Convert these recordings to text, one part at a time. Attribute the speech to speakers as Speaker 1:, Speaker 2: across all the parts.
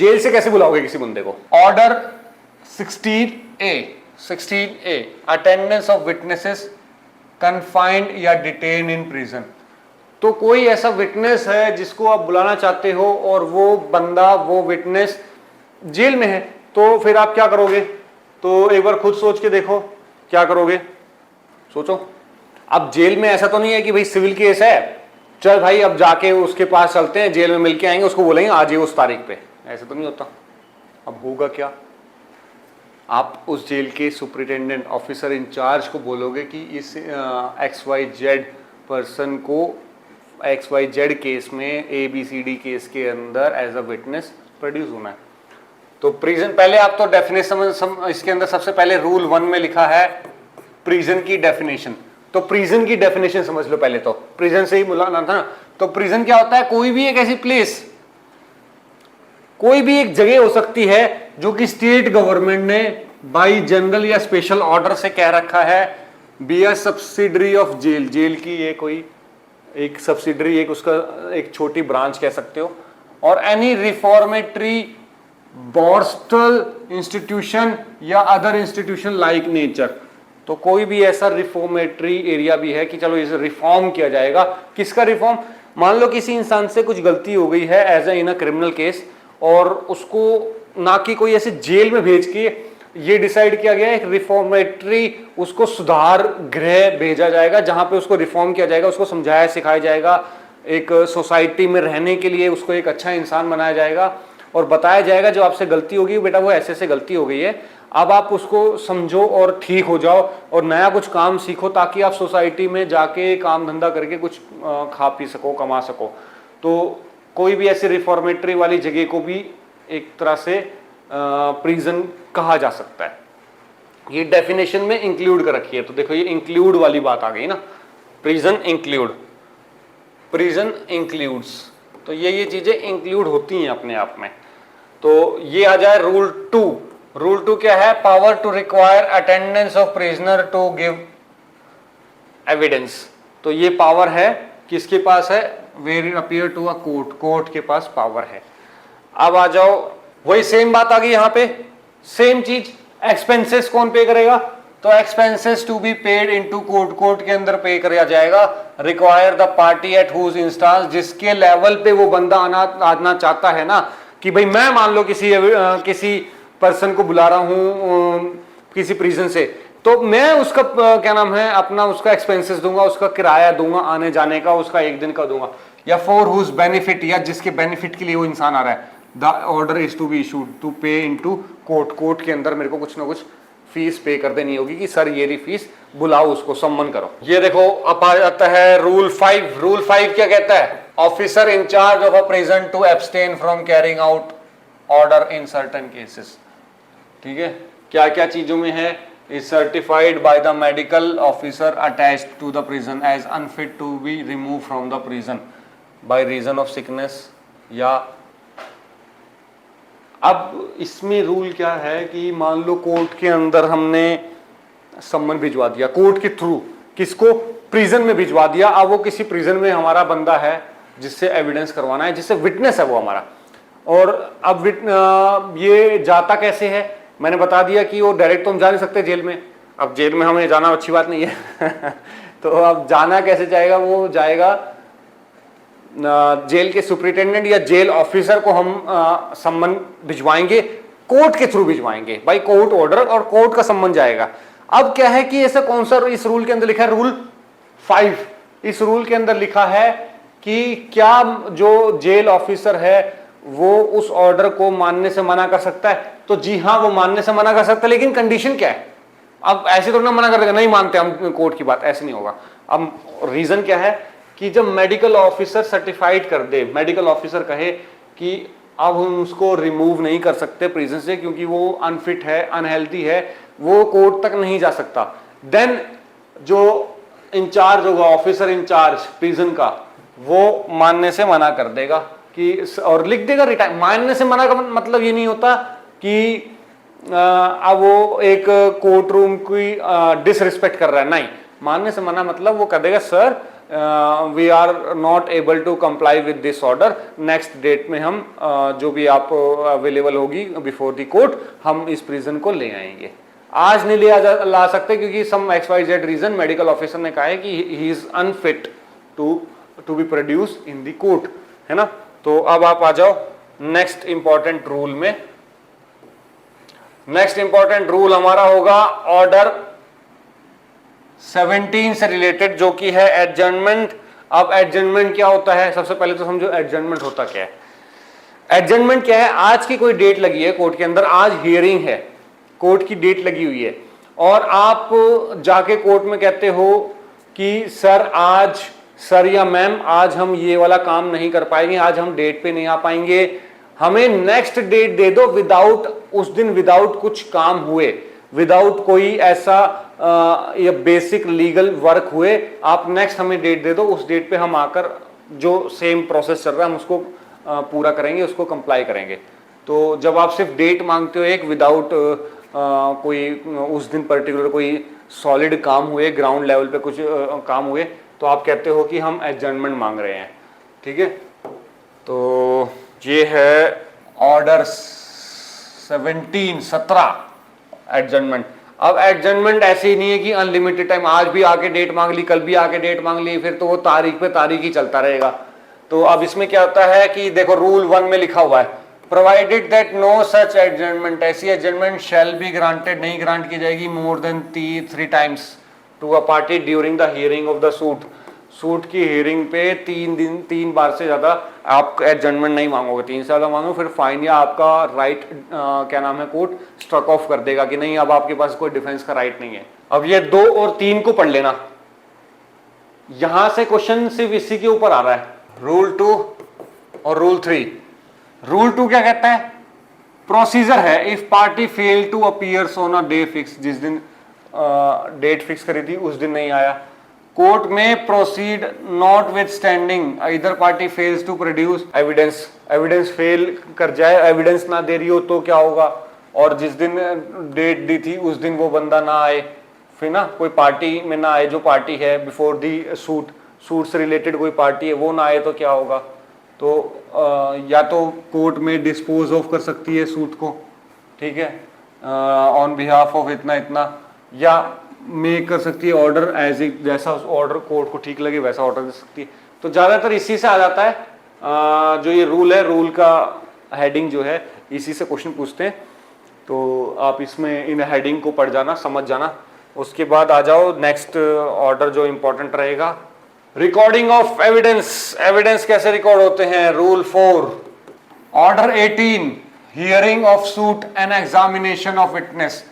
Speaker 1: Jail से कैसे बुलाओगे किसी बंदे को? Order 16A attendance of witnesses confined या डिटेन इन प्रिजन। तो कोई ऐसा विटनेस है जिसको आप बुलाना चाहते हो और वो बंदा, वो विटनेस जेल में है, तो फिर आप क्या करोगे? तो एक बार खुद सोच के देखो क्या करोगे, सोचो। अब जेल में ऐसा तो नहीं है कि भाई सिविल केस है, चल भाई अब जाके उसके पास चलते हैं, जेल में मिलके आएंगे, उसको बोलेंगे आज ही उस तारीख पे, ऐसा तो नहीं होता। अब होगा क्या? आप उस जेल के सुपरिटेंडेंट ऑफिसर इंचार्ज को बोलोगे कि इस XYZ पर्सन को XYZ केस में ABCD केस के अंदर एज अ विटनेस प्रोड्यूस होना है। तो प्रिजन, पहले आप तो डेफिनेशन इसके अंदर सबसे पहले रूल 1 में लिखा है प्रिजन की डेफिनेशन। तो प्रिजन की डेफिनेशन समझ लो पहले, तो प्रिजन से ही बुलाना था ना। तो प्रिजन क्या होता है? कोई भी एक ऐसी प्लेस, कोई भी एक जगह हो सकती है जो कि स्टेट गवर्नमेंट ने बाई जनरल या स्पेशल ऑर्डर से कह रखा है be a subsidiary of jail. Jail की ये कोई एक सब्सिडरी, एक उसका एक छोटी ब्रांच कह सकते हो। और एनी रिफॉर्मेटरी बोर्स्टल इंस्टीट्यूशन या अदर इंस्टीट्यूशन लाइक नेचर। तो कोई भी ऐसा रिफॉर्मेटरी एरिया भी है कि चलो इसे रिफॉर्म किया जाएगा। किसका रिफॉर्म? मान लो किसी इंसान से कुछ गलती हो गई है as in a criminal case, और उसको ना कि कोई ऐसे जेल में भेज के ये डिसाइड किया गया एक रिफॉर्मेटरी, उसको सुधार गृह भेजा जाएगा जहां पे उसको रिफॉर्म किया जाएगा, उसको समझाया सिखाया जाएगा, एक सोसाइटी में रहने के लिए उसको एक अच्छा इंसान बनाया जाएगा और बताया जाएगा जो आपसे गलती होगी बेटा वो ऐसे से गलती हो गई है, अब आप उसको समझो और ठीक हो जाओ और नया कुछ काम सीखो ताकि आप सोसाइटी में जाके काम धंधा करके कुछ खा पी सको, कमा सको। तो कोई भी ऐसी रिफॉर्मेटरी वाली जगह को भी एक तरह से प्रिजन कहा जा सकता है। ये डेफिनेशन में इंक्लूड कर रखी है। तो देखो ये इंक्लूड वाली बात आ गई ना, प्रिजन इंक्लूड, प्रिजन इंक्लूड्स, तो ये चीजें इंक्लूड होती हैं अपने आप में। तो ये आ जाए रूल 2। रूल 2 क्या है? Power to require attendance of prisoner to give evidence. तो ये पावर है किसके पास है? Where it appear to a court, court के पास पावर है। अब आ जाओ, वही सेम बात आ गई यहां पे, सेम चीज। एक्सपेंसेस कौन पे करेगा? तो expenses to be paid into court, court के अंदर पे किया जाएगा। Require the party at whose instance, जिसके लेवल पे वो बंदा आना चाहता है ना, कि भाई मैं मान लो किसी पर्सन को बुला रहा हूं किसी प्रिजन से, तो मैं उसका क्या नाम है अपना उसका एक्सपेंसेस दूंगा, उसका किराया दूंगा आने जाने का, उसका एक दिन का दूंगा। या फॉर हुज बेनिफिट, या जिसके बेनिफिट के लिए वो इंसान आ रहा है, the order is to be issued to pay into court, court के अंदर मेरे को कुछ ना कुछ फीस पे कर देनी होगी कि सर ये रही फीस, बुलाओ उसको, सम्मन करो। ये देखो अब आ जाता है रूल 5। रूल 5 क्या कहता है? Officer in charge of a prison to abstain from carrying out order in certain cases. ठीक है, क्या क्या चीजों में है? Is certified by the medical officer attached to the prison as unfit to be remove from the prison by reason of sickness. या अब इसमें रूल क्या है कि मान लो कोर्ट के अंदर हमने सम्मन भिजवा दिया कोर्ट के थ्रू, किसको? प्रिजन में भिजवा दिया। अब वो किसी प्रिजन में हमारा बंदा है जिससे एविडेंस करवाना है, जिससे विटनेस है वो हमारा, और अब ये जाता कैसे है? मैंने बता दिया कि वो डायरेक्ट तो हम जा नहीं सकते जेल में, अब जेल में हमें जाना अच्छी बात नहीं है तो अब जाना कैसे जाएगा? वो जाएगा जेल के सुपरिटेंडेंट या जेल ऑफिसर को हम सम्मन भिजवाएंगे, कोर्ट के थ्रू भिजवाएंगे, बाय कोर्ट ऑर्डर, और कोर्ट का सम्मन जाएगा। अब क्या है कि ऐसा कौन सा इस रूल के अंदर लिखा है? रूल 5। इस रूल के अंदर लिखा है कि क्या जो जेल ऑफिसर है वो उस ऑर्डर को मानने से मना कर सकता है? तो जी हाँ, वो मानने से मना कर सकता है, लेकिन कंडीशन क्या है? अब ऐसे तो ना मना कर देगा, नहीं मानते हम कोर्ट की बात, ऐसे नहीं होगा। अब रीजन क्या है कि जब मेडिकल ऑफिसर सर्टिफाइड कर दे, मेडिकल ऑफिसर कहे कि अब हम उसको रिमूव नहीं कर सकते प्रिजन से क्योंकि वो अनफिट है, अनहेल्दी है, वो कोर्ट तक नहीं जा सकता, देन जो इंचार्ज होगा, ऑफिसर इंचार्ज प्रिजन का, वो मानने से मना कर देगा कि, और लिख देगा रिटायर। मानने से मना का मतलब ये नहीं होता कि अब वो एक कोर्ट रूम की डिसरिस्पेक्ट कर रहा है, नहीं, मानने से मना मतलब वो कह देगा sir we are not able to comply with this order, next date में हम जो भी आप अवेलेबल होगी बिफोर द कोर्ट हम इस प्रिजन को ले आएंगे। आज नहीं ला सकते क्योंकि some XYZ reason medical officer ने कहा है कि he is unfit to be produce in the court, है ना। तो अब आप आ जाओ नेक्स्ट इंपॉर्टेंट रूल में। नेक्स्ट इंपॉर्टेंट रूल हमारा होगा ऑर्डर 17 से रिलेटेड, जो कि है एडजर्नमेंट। अब एडजर्नमेंट क्या होता है, सबसे पहले तो समझो एडजर्नमेंट होता क्या है। एडजर्नमेंट क्या है, आज की कोई डेट लगी है कोर्ट के अंदर, आज हियरिंग है, कोर्ट की डेट लगी हुई है और आप जाके कोर्ट में कहते हो कि सर या मैम आज हम ये वाला काम नहीं कर पाएंगे, आज हम डेट पे नहीं आ पाएंगे, हमें नेक्स्ट डेट दे दो विदाउट उस दिन विदाउट कुछ काम हुए, विदाउट कोई ऐसा या बेसिक लीगल वर्क हुए, आप नेक्स्ट हमें डेट दे दो, उस डेट पे हम आकर जो सेम प्रोसेस चल रहा है हम उसको पूरा करेंगे, उसको कंप्लाई करेंगे। तो जब आप सिर्फ डेट मांगते हो एक विदाउट कोई उस दिन पर्टिकुलर कोई सॉलिड काम हुए, ग्राउंड लेवल पे कुछ काम हुए, तो आप कहते हो कि हम एडजर्नमेंट मांग रहे हैं, ठीक है। तो ये है ऑर्डर 17 एडजर्नमेंट। अब एडजर्नमेंट ऐसे ही नहीं है कि अनलिमिटेड टाइम, आज भी आके डेट मांग ली, कल भी आके डेट मांग ली, फिर तो वो तारीख पे तारीख ही चलता रहेगा। तो अब इसमें क्या होता है कि देखो रूल 1 में लिखा हुआ है, provided that no such adjournment, ऐसी एडजर्नमेंट शैल बी ग्रांटेड, नहीं ग्रांट की जाएगी more than 3 times to a party during the hearing of the suit. Suit की हियरिंग पे 3 बार से ज्यादा आप एडजर्नमेंट नहीं मांगोगे, 3 से ज्यादा मांगो फिर फाइन या आपका राइट क्या नाम है कोर्ट स्ट्रक ऑफ कर देगा कि नहीं अब आपके पास कोई डिफेंस का राइट नहीं है। अब ये 2 और 3 को पढ़ लेना, यहां से क्वेश्चन सिर्फ इसी के ऊपर आ रहा है, रूल 2 और रूल 3। रूल 2 क्या कहता है, प्रोसीजर है if party fail to appears on a day fix, जिस दिन डेट फिक्स करी थी उस दिन नहीं आया, कोर्ट में प्रोसीड नॉट विथ स्टैंडिंग इधर party fails to produce evidence, evidence fail कर जाए, एविडेंस ना दे रही हो तो क्या होगा, और जिस दिन डेट दी थी उस दिन वो बंदा ना आए, फिर ना कोई पार्टी में ना आए, जो पार्टी है बिफोर दी सूट से रिलेटेड कोई पार्टी है वो ना आए तो क्या होगा। तो या तो कोर्ट में डिस्पोज ऑफ कर सकती है सूट को, ठीक है, ऑन बिहाफ ऑफ इतना इतना, या मेक कर सकती है ऑर्डर एज ए, जैसा ऑर्डर कोर्ट को ठीक लगे वैसा ऑर्डर दे सकती है। तो ज्यादातर इसी से आ जाता है, जो ये रूल है, रूल का हेडिंग जो है इसी से क्वेश्चन पूछते हैं। तो आप इसमें इन हेडिंग को पढ़ जाना, समझ जाना। उसके बाद आ जाओ नेक्स्ट ऑर्डर जो इंपॉर्टेंट रहेगा, रिकॉर्डिंग ऑफ एविडेंस। एविडेंस कैसे रिकॉर्ड होते हैं, rule 4। Order 18 hearing of suit and examination of witness.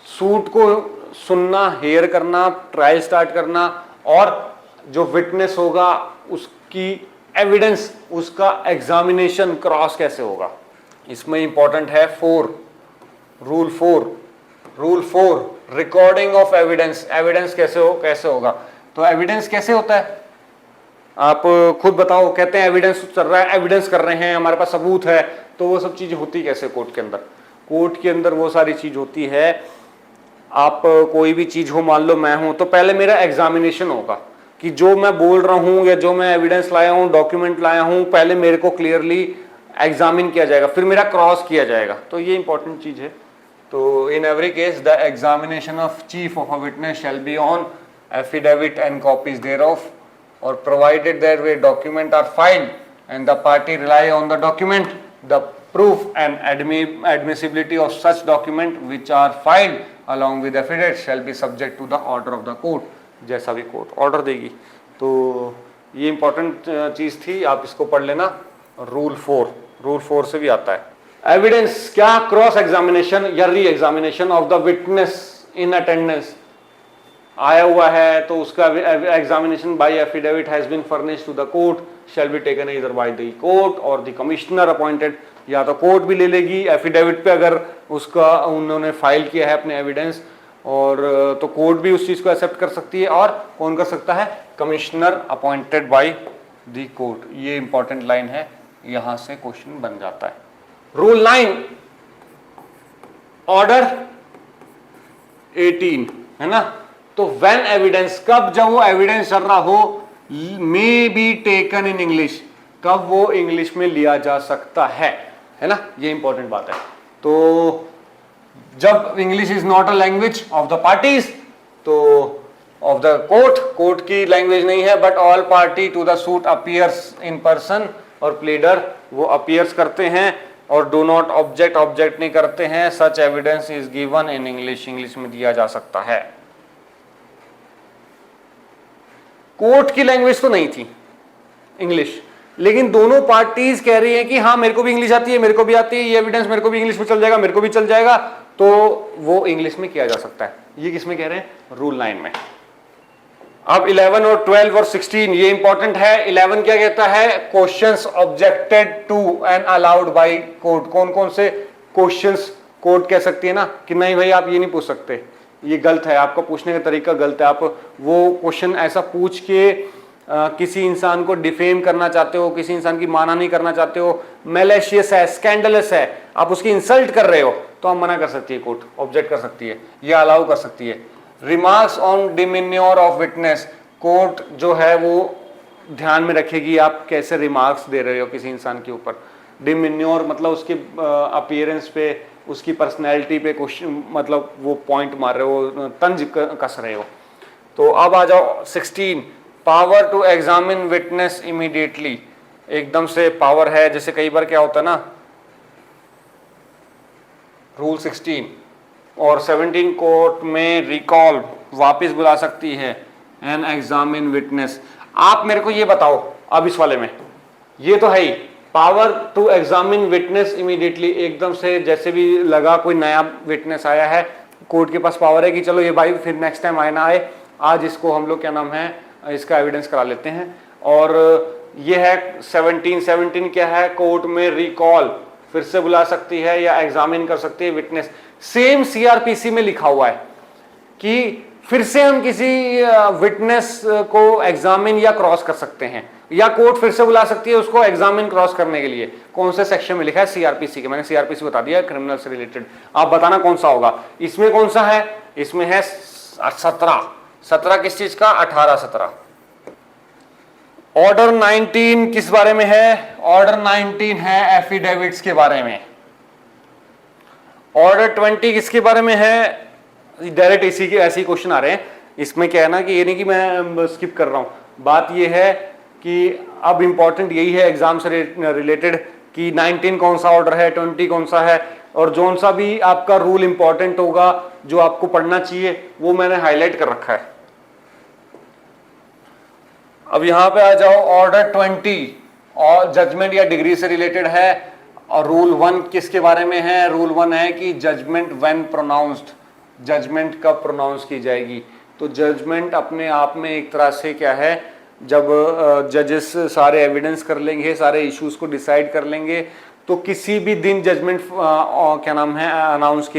Speaker 1: Suit को सुनना, हेयर करना, ट्रायल स्टार्ट करना, और जो विटनेस होगा उसकी एविडेंस, उसका एग्जामिनेशन क्रॉस कैसे होगा। इसमें इंपॉर्टेंट है 4, rule 4 recording of evidence. Evidence कैसे होगा, तो एविडेंस कैसे होता है आप खुद बताओ। कहते हैं एविडेंस चल रहा है, एविडेंस कर रहे हैं, हमारे पास सबूत है, तो वो सब चीजें होती कैसे कोर्ट के अंदर। कोर्ट के अंदर वो सारी चीज होती है, आप कोई भी चीज हो, मान लो मैं हूं, तो पहले मेरा एग्जामिनेशन होगा कि जो मैं बोल रहा हूं या जो मैं एविडेंस लाया हूं, डॉक्यूमेंट लाया हूं, पहले मेरे को क्लियरली एग्जामिन किया जाएगा, फिर मेरा क्रॉस किया जाएगा। तो ये इंपॉर्टेंट चीज है। तो in every case the examination of chief of a witness shall be on affidavit and copies thereof, और provided that way document are filed and the party rely on the document, the proof and admissibility of such document which are filed along with affidavit shall be subject to the order of the court, जैसा भी court order देगी। तो ये important चीज थी, आप इसको पढ़ लेना। रूल 4 से भी आता है। एविडेंस क्या, क्रॉस एग्जामिनेशन या re examination of the witness in attendance. आया हुआ है तो उसका examination by affidavit has been furnished to the court shall be taken either by the court और द कमिश्नर अपॉइंटेड, या तो कोर्ट भी ले लेगी एफिडेविट पे अगर उसका उन्होंने फाइल किया है अपने एविडेंस, और तो कोर्ट भी उस चीज को एक्सेप्ट कर सकती है, और कौन कर सकता है, commissioner appointed by the court. ये इंपॉर्टेंट लाइन है, यहां से क्वेश्चन बन जाता है। रूल 9 ऑर्डर 18 है ना, तो व्हेन एविडेंस, कब, जब वो एविडेंस चल रहा हो, may be taken in English, कब वो इंग्लिश में लिया जा सकता है ना, ये इंपॉर्टेंट बात है। तो जब English is not a language of the parties, तो ऑफ द कोर्ट की लैंग्वेज नहीं है, but all party to the suit appears in person, और प्लीडर वो अपीयर्स करते हैं और डू नॉट ऑब्जेक्ट नहीं करते हैं, such evidence is given in English, English में दिया जा सकता है। कोर्ट की लैंग्वेज तो नहीं थी इंग्लिश, लेकिन दोनों पार्टीज कह रही हैं कि हाँ मेरे को भी इंग्लिश आती है, मेरे को भी आती है, ये एविडेंस मेरे को भी इंग्लिश में चल जाएगा, मेरे को भी चल जाएगा, तो वो इंग्लिश में किया जा सकता है। ये किसमें कह रहे हैं? रूल 9 में। अब 11 और 12 और 16 ये इंपॉर्टेंट है। 11 क्या कहता है? Questions objected to and allowed by court. कौन कौन से क्वेश्चंस कोर्ट कह सकती है ना कि नहीं भाई आप ये नहीं पूछ सकते, ये गलत है, आपका पूछने का तरीका गलत है, आप वो क्वेश्चन ऐसा पूछ के किसी इंसान को डिफेम करना चाहते हो, किसी इंसान की माना नहीं करना चाहते हो, मैलेशियस है, स्कैंडलस है, आप उसकी इंसल्ट कर रहे हो, तो आप मना कर सकती है कोर्ट, ऑब्जेक्ट कर सकती है या अलाउ कर सकती है। Remarks on demeanour of witness, court जो है वो ध्यान में रखेगी आप कैसे रिमार्क्स दे रहे हो किसी इंसान के ऊपर। डिमिन्योर मतलब उसके अपीयरेंस पे, उसकी पर्सनैलिटी पे क्वेश्चन, मतलब वो पॉइंट मार रहे हो, तंज कस रहे हो। तो अब आ जाओ 16, power to examine witness immediately. एकदम से पावर है, जैसे कई बार क्या होता है ना, रूल 16 और 17 कोर्ट में रिकॉल वापस बुला सकती है एंड एग्जामिन विटनेस। आप मेरे को ये बताओ अब इस वाले में, ये तो है ही power to examine witness immediately, एकदम से जैसे भी लगा कोई नया विटनेस आया है, कोर्ट के पास पावर है कि चलो ये भाई फिर नेक्स्ट टाइम आए ना आए, आज इसको हम लोग क्या नाम है इसका एविडेंस करा लेते हैं। और ये है 17 क्या है? कोर्ट में रिकॉल, फिर से बुला सकती है या एग्जामिन कर सकती है विटनेस। सेम सीआरपीसी में लिखा हुआ है कि फिर से हम किसी विटनेस को एग्जामिन या क्रॉस कर सकते हैं, या कोर्ट फिर से बुला सकती है उसको एग्जामिन क्रॉस करने के लिए। कौन से सेक्शन में लिखा है? सीआरपीसी के। मैंने सीआरपीसी बता दिया, क्रिमिनल से रिलेटेड। आप बताना कौन सा होगा। इसमें कौन सा है? इसमें है 17 किस चीज का? 18-17। ऑर्डर 19 किस बारे में है? ऑर्डर 19 है एफिडेविट्स के बारे में। ऑर्डर 20 किसके बारे में है? डायरेक्ट इसी के ऐसे ही क्वेश्चन आ रहे हैं। इसमें क्या है ना कि ये नहीं कि मैं स्किप कर रहा हूं, बात ये है कि अब इंपॉर्टेंट यही है एग्जाम से रिलेटेड कि 19 कौन सा ऑर्डर है, 20 कौन सा है, और जोन सा भी आपका रूल इंपॉर्टेंट होगा जो आपको पढ़ना चाहिए वो मैंने हाईलाइट कर रखा है। अब यहां पे आ जाओ, ऑर्डर 20 और जजमेंट या डिग्री से रिलेटेड है। और रूल 1 किसके बारे में है? रूल 1 है कि जजमेंट व्हेन प्रोनाउंस्ड, जजमेंट कब प्रोनाउंस की जाएगी। तो जजमेंट अपने आप में एक तरह से क्या है, जब जजेस सारे एविडेंस कर लेंगे, सारे इश्यूज को डिसाइड कर लेंगे, तो किसी भी दिन जजमेंट क्या नाम है अनाउंस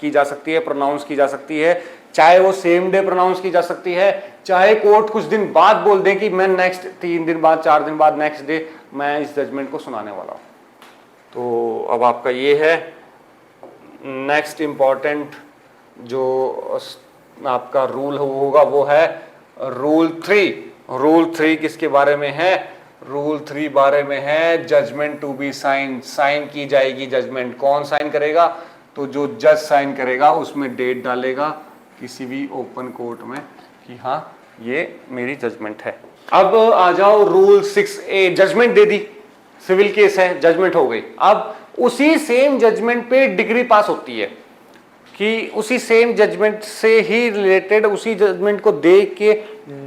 Speaker 1: की जा सकती है, प्रोनाउंस की जा सकती है। चाहे वो सेम डे प्रोनाउंस की जा सकती है, चाहे कोर्ट कुछ दिन बाद बोल दें कि मैं नेक्स्ट 3 दिन बाद, 4 दिन बाद, नेक्स्ट डे मैं इस जजमेंट को सुनाने वाला हूं। तो अब आपका ये है नेक्स्ट इंपॉर्टेंट जो आपका रूल होगा वो है रूल 3। रूल 3 किसके बारे में है? रूल 3 बारे में है judgment to be sign, sign की जाएगी जजमेंट। कौन साइन करेगा? तो जो जज साइन करेगा उसमें डेट डालेगा किसी भी ओपन कोर्ट में कि हाँ ये मेरी जजमेंट है। अब आ जाओ रूल 6A, जजमेंट दे दी, सिविल केस है, जजमेंट हो गई। अब उसी सेम जजमेंट पे डिग्री पास होती है कि उसी सेम जजमेंट से ही रिलेटेड उसी जजमेंट को देख के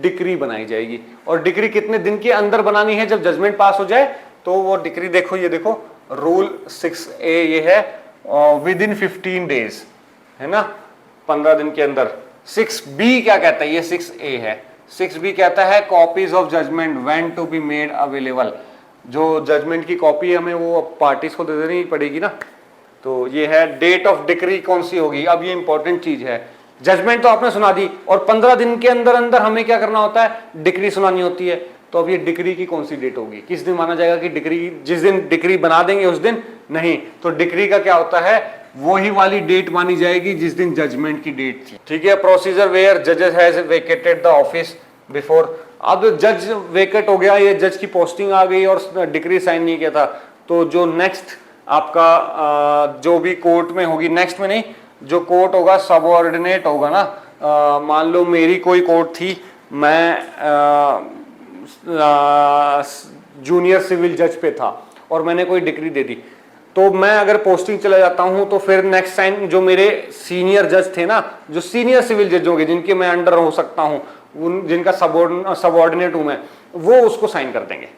Speaker 1: डिक्री बनाई जाएगी। और डिक्री कितने दिन के अंदर बनानी है? जब जजमेंट पास हो जाए तो वो डिक्री देखो, ये देखो रूल 6A ये है विद इन 15 डेज, है ना, 15 दिन के अंदर। 6B क्या कहता है? ये 6A है। 6B कहता है copies of judgment when to be made available. जो जजमेंट की कॉपी हमें वो पार्टीज को दे देनी पड़ेगी ना। तो ये है डेट ऑफ डिक्री कौन सी होगी। अब ये इंपॉर्टेंट चीज है, जजमेंट तो आपने सुना दी और 15 दिन के अंदर अंदर हमें क्या करना होता है? डिक्री सुनानी होती है। तो अब ये डिक्री की कौन सी डेट होगी? किस दिन माना जाएगा कि डिक्री, जिस दिन डिक्री बना देंगे उस दिन? नहीं। तो डिक्री का क्या होता है? वही वाली डेट मानी जाएगी जिस दिन जजमेंट की डेट थी। ठीक है, प्रोसीजर वेयर जजेस has vacated the office before. अब जज वेकेट हो गया, ये जज की पोस्टिंग आ गई और डिक्री साइन नहीं किया था, तो जो नेक्स्ट आपका जो भी कोर्ट में होगी, नेक्स्ट में नहीं, जो कोर्ट होगा सबऑर्डिनेट होगा ना। मान लो मेरी कोई कोर्ट थी, मैं जूनियर सिविल जज पे था और मैंने कोई डिग्री दे दी, तो मैं अगर पोस्टिंग चला जाता हूं तो फिर नेक्स्ट टाइम जो मेरे सीनियर जज थे ना, जो सीनियर सिविल जज होंगे जिनके मैं अंडर हो सकता हूं, उन जिनका सबऑर्डिनेट हूं मैं, वो उसको साइन कर देंगे।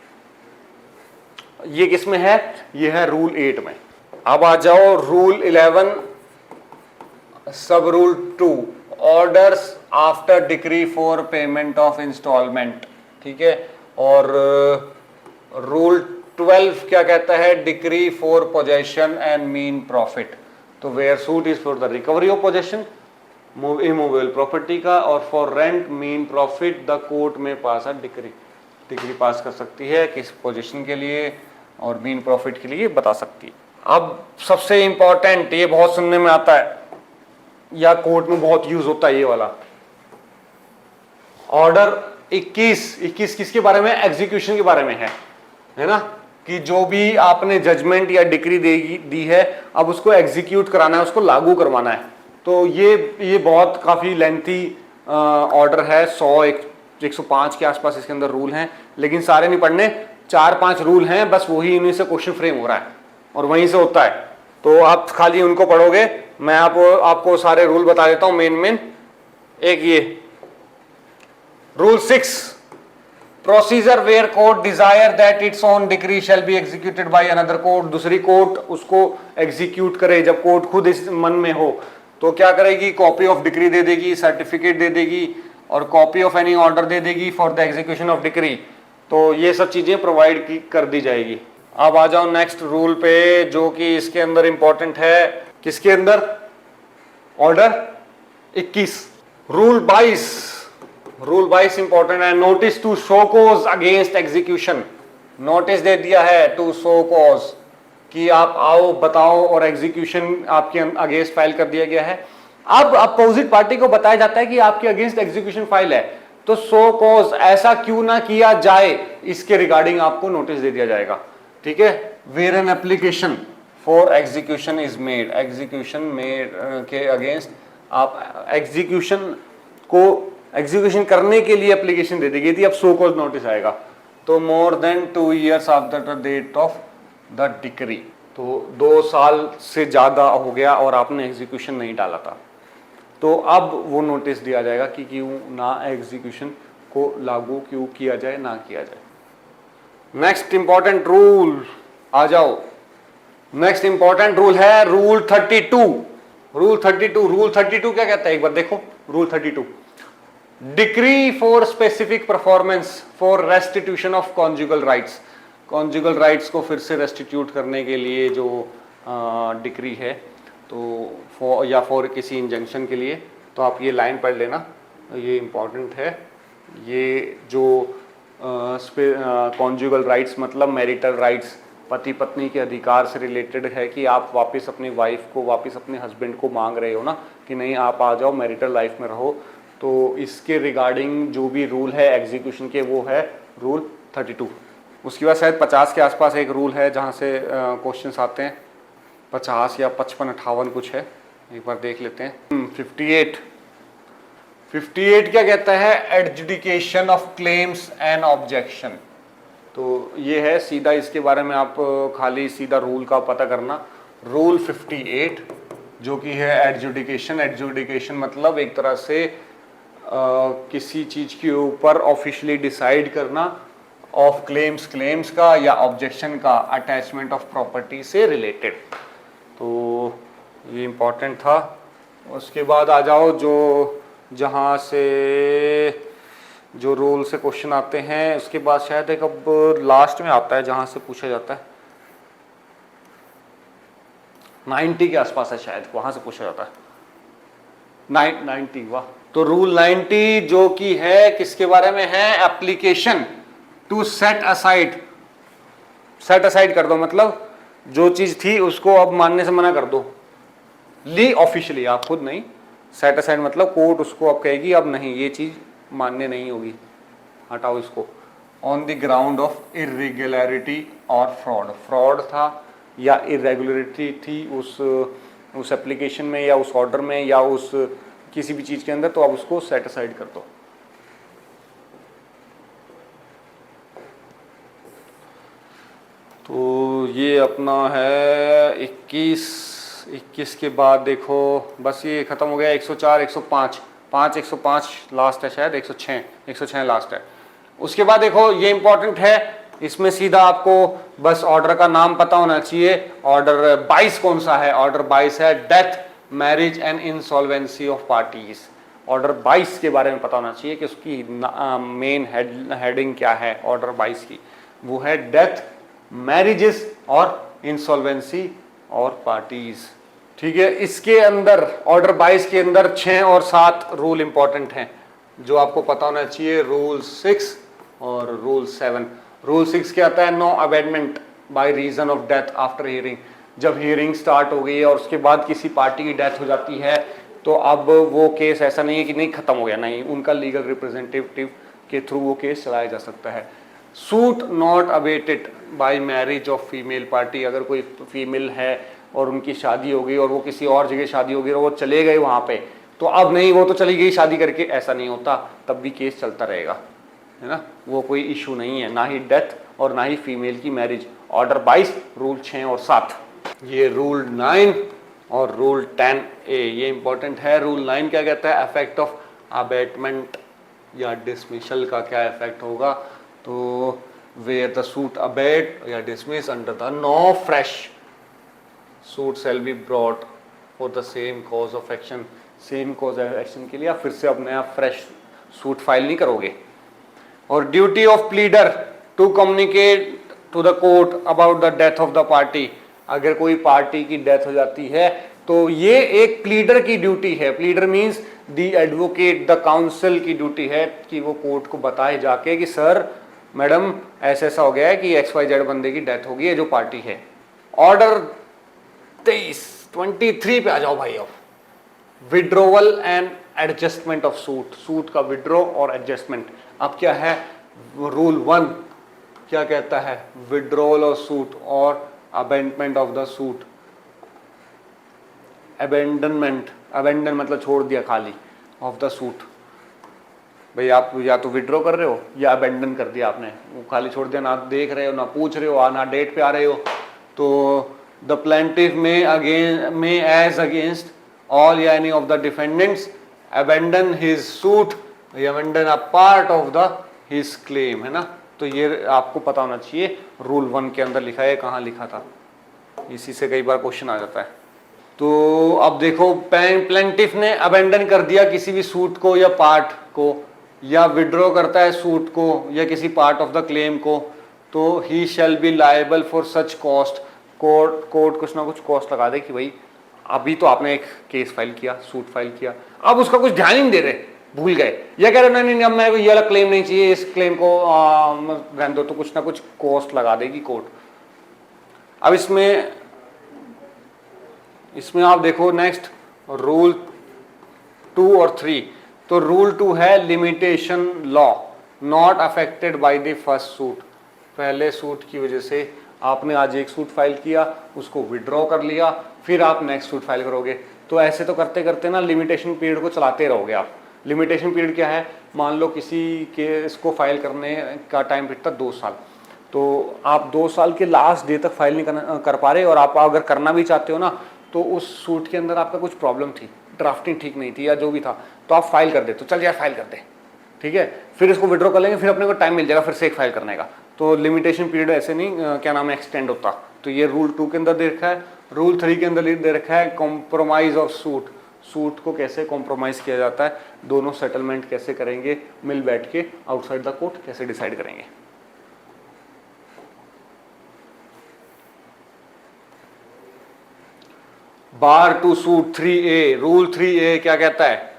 Speaker 1: ये किस में है? ये है रूल 8 में। अब आ जाओ rule 11 sub rule 2, orders after decree for payment of instalment. ठीक है, और रूल 12 क्या कहता है? डिक्री फॉर पोजेशन एंड मीन प्रॉफिट। तो where suit is for the recovery of possession immovable property का, और फॉर रेंट मीन प्रॉफिट द कोर्ट में पास अ डिक्री। डिक्री पास कर सकती है किस पोजीशन के लिए और मीन प्रॉफिट के लिए बता सकती है। अब सबसे इंपॉर्टेंट, ये बहुत सुनने में आता है या कोर्ट में बहुत यूज होता है, ये वाला ऑर्डर 21 किसके बारे में? एग्जीक्यूशन के बारे में है ना, कि जो भी आपने जजमेंट या डिक्री दी है, अब उसको एग्जीक्यूट कराना है, उसको लागू करवाना है। तो ये बहुत काफी लेंथी ऑर्डर है, 105 के आसपास इसके अंदर रूल हैं, लेकिन सारे नहीं पढ़ने, 4-5 रूल हैं बस, वही इन्हीं से क्वेश्चन फ्रेम हो रहा है और वहीं से होता है, तो आप खाली उनको पढ़ोगे। मैं आपको सारे रूल बता देता हूं मेन। एक ये rule 6, procedure where court desire that its own decree shall be executed by another court. दूसरी कोर्ट उसको एग्जीक्यूट करे, जब कोर्ट खुद इस मन में हो तो क्या करेगी? कॉपी ऑफ डिक्री दे देगी, सर्टिफिकेट दे देगी और कॉपी ऑफ एनी ऑर्डर दे देगी for the execution of decree. तो ये सब चीजें प्रोवाइड कर दी जाएगी। अब आ जाओ नेक्स्ट रूल पे, जो कि इसके अंदर इंपॉर्टेंट है। किसके अंदर? ऑर्डर 21। रूल 22 इंपॉर्टेंट है। Notice to show cause against execution. Notice दे दिया है टू शो कॉज, कि आप आओ बताओ, और एग्जीक्यूशन आपके अगेंस्ट फाइल कर दिया गया है। अब अपोजिट पार्टी को बताया जाता है कि आपके अगेंस्ट एग्जीक्यूशन फाइल है, तो सो कॉज, ऐसा क्यों ना किया जाए, इसके रिगार्डिंग आपको नोटिस दे दिया जाएगा। ठीक है, where an application for execution is made, execution made के अगेंस्ट आप एग्जीक्यूशन करने के लिए एप्लीकेशन दे दी गई थी, अब सो कॉज नोटिस आएगा। तो more than 2 years after the date of the decree, तो 2 साल से ज्यादा हो गया और आपने एग्जीक्यूशन नहीं डाला था, तो अब वो नोटिस दिया जाएगा कि क्यों ना एग्जीक्यूशन को लागू क्यों किया जाए, ना किया जाए। नेक्स्ट इंपॉर्टेंट रूल आ जाओ। नेक्स्ट इंपॉर्टेंट रूल है रूल 32। रूल 32 क्या कहता है? एक बार देखो rule 32। Decree for specific performance for restitution of conjugal rights. Conjugal rights को फिर से रेस्टिट्यूट करने के लिए जो डिक्री है, तो फॉर किसी इंजंक्शन के लिए, तो आप ये लाइन पढ़ लेना, ये इंपॉर्टेंट है। ये जो कॉन्जुगल राइट्स मतलब मैरिटल राइट्स, पति पत्नी के अधिकार से रिलेटेड है, कि आप वापस अपनी वाइफ को, वापस अपने हस्बैंड को मांग रहे हो ना, कि नहीं आप आ जाओ मैरिटल लाइफ में रहो, तो इसके रिगार्डिंग जो भी रूल है एग्जीक्यूशन के, वो है रूल 32। उसके बाद शायद 50 के आसपास एक रूल है जहाँ से क्वेश्चंस आते हैं, 50 या 55, 58 कुछ है, एक बार देख लेते हैं। 58 क्या कहता है? Adjudication of claims and objection. तो ये है सीधा, इसके बारे में आप खाली सीधा रूल का पता करना। रूल 58 जो कि है एडजुडिकेशन। एडजुडिकेशन मतलब एक तरह से किसी चीज के ऊपर ऑफिशियली डिसाइड करना ऑफ क्लेम्स का या ऑब्जेक्शन का, अटैचमेंट ऑफ प्रॉपर्टी से रिलेटेड। तो ये इंपॉर्टेंट था। उसके बाद आ जाओ जो जहाँ से जो रूल से क्वेश्चन आते हैं, उसके बाद शायद एक अब लास्ट में आता है जहाँ से पूछा जाता है, 90 के आसपास है शायद, वहाँ से पूछा जाता है 90। वाह। तो रूल 90 जो कि है किसके बारे में है? Application to set aside. Set aside कर दो मतलब जो चीज थी उसको अब मानने से मना कर दो, ली ऑफिशियली, आप खुद नहीं, सेट असाइड मतलब कोर्ट उसको अब कहेगी अब नहीं, ये चीज मान्य नहीं होगी, हटाओ इसको, on the ground of irregularity और फ्रॉड, फ्रॉड था या इरेगुलरिटी थी उस एप्लीकेशन में या उस ऑर्डर में या उस किसी भी चीज के अंदर, तो आप उसको सेट असाइड कर दो। तो ये अपना है 21 के बाद देखो बस ये खत्म हो गया। 104, 105, 105 लास्ट है शायद, 106 लास्ट है। उसके बाद देखो ये इंपॉर्टेंट है, इसमें सीधा आपको बस ऑर्डर का नाम पता होना चाहिए। ऑर्डर 22 कौन सा है? ऑर्डर 22 है death, marriage and insolvency of parties. Order 22 के बारे में पता होना चाहिए कि उसकी मेन हेडिंग क्या है। ऑर्डर 22 की वो है डेथ, मैरिजेस और इंसॉल्वेंसी और पार्टीज। ठीक है, इसके अंदर ऑर्डर 22 के अंदर 6 और 7 रूल इंपॉर्टेंट हैं जो आपको पता होना चाहिए। रूल 6 और रूल 7। रूल 6 क्या आता है? No abatement by reason of death after hearing. जब हियरिंग स्टार्ट हो गई है और उसके बाद किसी पार्टी की डेथ हो जाती है तो अब वो केस ऐसा नहीं है कि नहीं खत्म हो गया, नहीं, उनका लीगल रिप्रेजेंटेटिव के थ्रू वो केस चलाया जा सकता है। Suit not abetted bye marriage of female party. अगर कोई फीमेल है और उनकी शादी हो गई और वो किसी और जगह शादी हो गई और वो चले गए वहाँ पे, तो अब नहीं, वो तो चली गई शादी करके, ऐसा नहीं होता, तब भी केस चलता रहेगा, है ना, वो कोई इशू नहीं है, ना ही डेथ और ना ही फीमेल की मैरिज। ऑर्डर 22 रूल 6 और 7। ये रूल 9 और रूल 10A ये इंपॉर्टेंट है। रूल 9 क्या कहता है? इफेक्ट ऑफ अबेटमेंट या डिसमिसल का क्या इफेक्ट होगा? तो where the suit abate या dismiss under the no fresh suit shall be brought for the same cause of action। Same cause of action के लिए आप फिर से अब नया फ्रेश सूट फाइल नहीं करोगे। और duty of pleader to communicate to the court about the death of the party. अगर कोई पार्टी की डेथ हो जाती है तो ये एक प्लीडर की ड्यूटी है। Pleader means the advocate, the council की ड्यूटी है कि वो कोर्ट को बताए जाके कि सर मैडम ऐसा ऐसा हो गया है कि XYZ बंदे की डेथ हो गई है जो पार्टी है। ऑर्डर 23 पे आ जाओ भाई। अब withdrawal and adjustment of suit, suit का विड्रॉ और एडजस्टमेंट। अब क्या है? रूल 1 क्या कहता है? विड्रॉवल ऑफ सूट और abatement of the suit. Abandonment, abandon मतलब छोड़ दिया खाली, ऑफ द सूट। भाई आप या तो विड्रॉ कर रहे हो या अबेंडन कर दिया आपने, वो खाली छोड़ दिया, ना देख रहे हो, ना पूछ रहे हो, ना डेट पे आ रहे हो। तो द प्लेंटिफ में एज अगेंस्ट ऑल या any of the defendants abandon his suit, abandon a part of the his claim, है ना। तो ये आपको पता होना चाहिए। रूल 1 के अंदर लिखा है, कहाँ लिखा था, इसी से कई बार क्वेश्चन आ जाता है। तो अब देखो प्लेंटिफ ने अबेंडन कर दिया किसी भी सूट को या पार्ट को, या विड्रॉ करता है सूट को या किसी पार्ट ऑफ द क्लेम को, तो ही shall be liable for such cost. Court कुछ ना कुछ कॉस्ट लगा दे कि भाई अभी तो आपने एक केस फाइल किया, सूट फाइल किया, अब उसका कुछ ध्यान ही नहीं दे रहे, भूल गए, या कह रहे नहीं नहीं अब मेरे को ये वाला क्लेम नहीं चाहिए, इस क्लेम को रहने दो, तो कुछ ना कुछ कॉस्ट लगा देगी कोर्ट। अब इसमें आप देखो नेक्स्ट रूल 2 और 3। तो रूल 2 है limitation law, not affected by the first suit. पहले सूट की वजह से आपने आज एक सूट फाइल किया, उसको विड्रॉ कर लिया, फिर आप नेक्स्ट सूट फाइल करोगे, तो ऐसे तो करते करते ना लिमिटेशन पीरियड को चलाते रहोगे आप। लिमिटेशन पीरियड क्या है? मान लो किसी केस को फाइल करने का टाइम पीरियड था 2 साल, तो आप 2 साल के लास्ट डे तक फाइल नहीं कर पा रहे, और आप अगर करना भी चाहते हो ना, तो उस सूट के अंदर आपका कुछ प्रॉब्लम थी, ड्राफ्टिंग ठीक नहीं थी या जो भी था, तो आप फाइल कर दे, तो चल यार फाइल कर दे, ठीक है, फिर इसको विड्रॉ कर लेंगे, फिर अपने को टाइम मिल जाएगा फिर से एक फाइल करने का। तो लिमिटेशन पीरियड ऐसे नहीं क्या नाम है एक्सटेंड होता। तो ये रूल 2 के अंदर दे रखा है। रूल 3 के अंदर दे रखा है कॉम्प्रोमाइज ऑफ सूट। सूट को कैसे कॉम्प्रोमाइज किया जाता है, दोनों सेटलमेंट कैसे करेंगे, मिल बैठ के आउटसाइड द कोर्ट कैसे डिसाइड करेंगे। बार to suit 3A। Rule 3A क्या कहता है?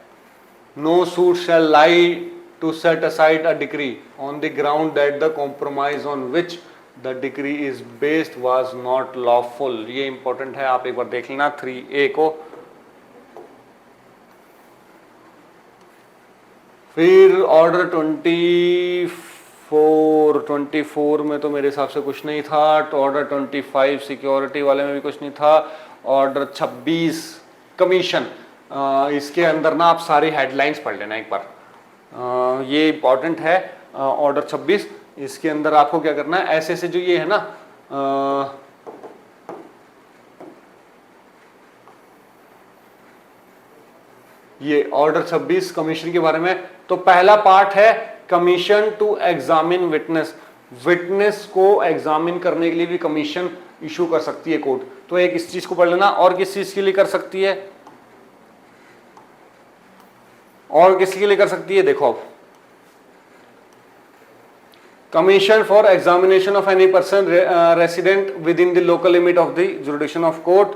Speaker 1: No suit shall lie to set aside a decree on the ground that the compromise on which the decree is based was not lawful. ये important है, आप एक बार देख लेना 3A को। फिर ऑर्डर 24 में तो मेरे हिसाब से कुछ नहीं था। तो ऑर्डर 25 सिक्योरिटी वाले में भी कुछ नहीं था। ऑर्डर 26 कमीशन, इसके अंदर ना आप सारी हेडलाइंस पढ़ लेना एक बार, ये इंपॉर्टेंट है। ऑर्डर 26 इसके अंदर आपको क्या करना है, ऐसे से जो ये है ना ये ऑर्डर 26 कमीशन के बारे में। तो पहला पार्ट है commission to examine witness. Witness को एग्जामिन करने के लिए भी कमीशन इशू कर सकती है कोर्ट। तो एक इस चीज को पढ़ लेना। और किस चीज के लिए कर सकती है, और किसके लिए कर सकती है, देखो अब commission for examination of any person resident within the local limit of the jurisdiction of court.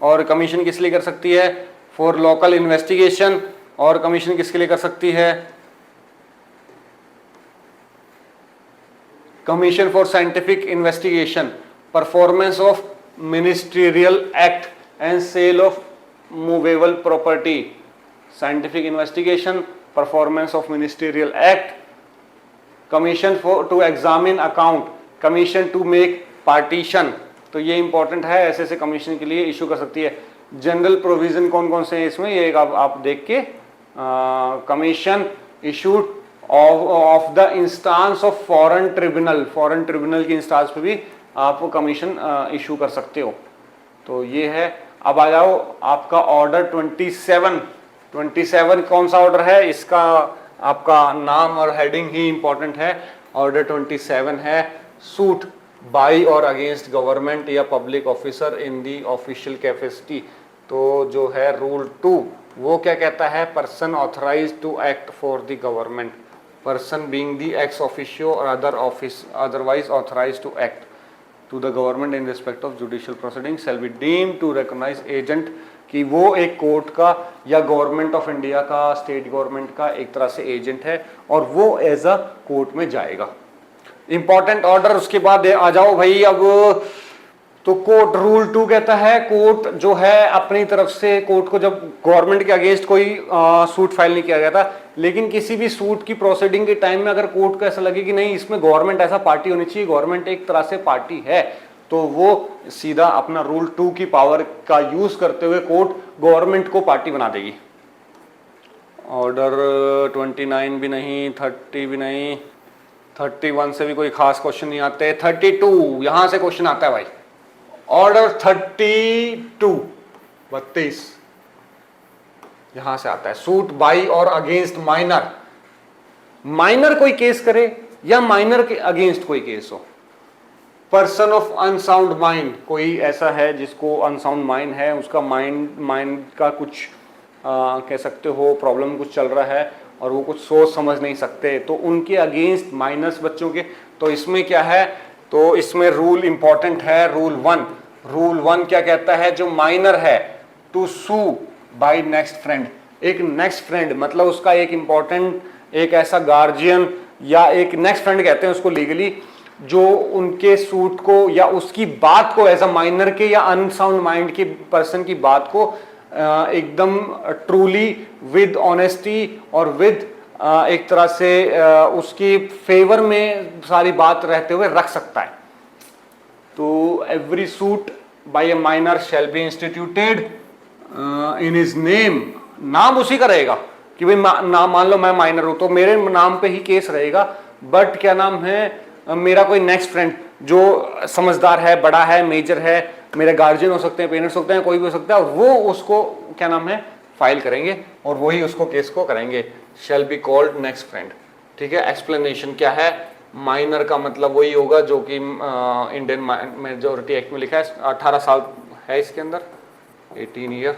Speaker 1: और कमीशन किस लिए कर सकती है, फॉर लोकल इन्वेस्टिगेशन। और कमीशन किसके लिए कर सकती है, commission for scientific investigation, performance of ministerial act and sale of movable property. Scientific investigation, performance of ministerial act, commission for to examine account, commission to make partition. तो ये important है, ऐसे ऐसे कमीशन के लिए इशू कर सकती है। जनरल प्रोविजन कौन कौन से हैं इसमें, ये आप देख के, commission issued of the instance of foreign tribunal, foreign tribunal की इंस्टांस पे भी आप कमीशन इशू कर सकते हो। तो ये है। अब आ जाओ आपका ऑर्डर 27 कौन सा ऑर्डर है, इसका आपका नाम और हेडिंग ही इंपॉर्टेंट है। ऑर्डर 27 है सूट बाई और अगेंस्ट गवर्नमेंट या public officer in the official capacity. तो जो है रूल 2 वो क्या कहता है, person authorised to act for the government, person being the ex officio और otherwise authorised to act to the government in respect of judicial proceedings shall be deemed to recognize agent, कि वो एक court का या government of India का, state government का एक तरह से एजेंट है और वो एज अ कोर्ट में जाएगा। Important order. उसके बाद आ जाओ भाई अब, तो कोर्ट रूल 2 कहता है कोर्ट जो है अपनी तरफ से, कोर्ट को जब गवर्नमेंट के अगेंस्ट कोई सूट फाइल नहीं किया गया था, लेकिन किसी भी सूट की प्रोसीडिंग के टाइम में अगर कोर्ट को ऐसा लगे कि नहीं इसमें गवर्नमेंट ऐसा पार्टी होनी चाहिए, गवर्नमेंट एक तरह से पार्टी है, तो वो सीधा अपना रूल 2 की पावर का यूज करते हुए कोर्ट गवर्नमेंट को पार्टी बना देगी। ऑर्डर 29 भी नहीं, 30 भी नहीं, 31 से भी कोई खास क्वेश्चन नहीं आते। 32 यहां से क्वेश्चन आता है भाई। ऑर्डर 32 यहां से आता है, सूट बाई और अगेंस्ट माइनर। माइनर कोई केस करे या माइनर के अगेंस्ट कोई केस हो। पर्सन ऑफ अनसाउंड माइंड, कोई ऐसा है जिसको अनसाउंड माइंड है, उसका माइंड का कुछ कह सकते हो प्रॉब्लम कुछ चल रहा है और वो कुछ सोच समझ नहीं सकते, तो उनके अगेंस्ट माइनस बच्चों के। तो इसमें क्या है, तो इसमें रूल इंपॉर्टेंट है रूल 1। रूल 1 क्या कहता है, जो माइनर है to sue by next friend. एक नेक्स्ट फ्रेंड मतलब उसका एक इंपॉर्टेंट, एक ऐसा गार्जियन या एक नेक्स्ट फ्रेंड कहते हैं उसको लीगली, जो उनके सूट को या उसकी बात को एज अ माइनर के या अनसाउंड माइंड के पर्सन की बात को एकदम ट्रूली विद ऑनेस्टी और विद एक तरह से उसकी फेवर में सारी बात रहते हुए रख सकता है। तो every suit by a minor shall be instituted in his name, नाम उसी का रहेगा कि भाई नाम, मान लो मैं माइनर हूं तो मेरे नाम पे ही केस रहेगा, बट क्या नाम है, मेरा कोई नेक्स्ट फ्रेंड जो समझदार है, बड़ा है, मेजर है, मेरे गार्जियन हो सकते हैं, पेरेंट्स हो सकते हैं, कोई भी हो सकता है, और वो उसको क्या नाम है फाइल करेंगे और वही उसको केस को करेंगे। Shall be called next friend. ठीक है। एक्सप्लेनेशन क्या है, माइनर का मतलब वही होगा जो कि इंडियन मेजोरिटी एक्ट में लिखा है, 18 साल है इसके अंदर, 18 ईयर।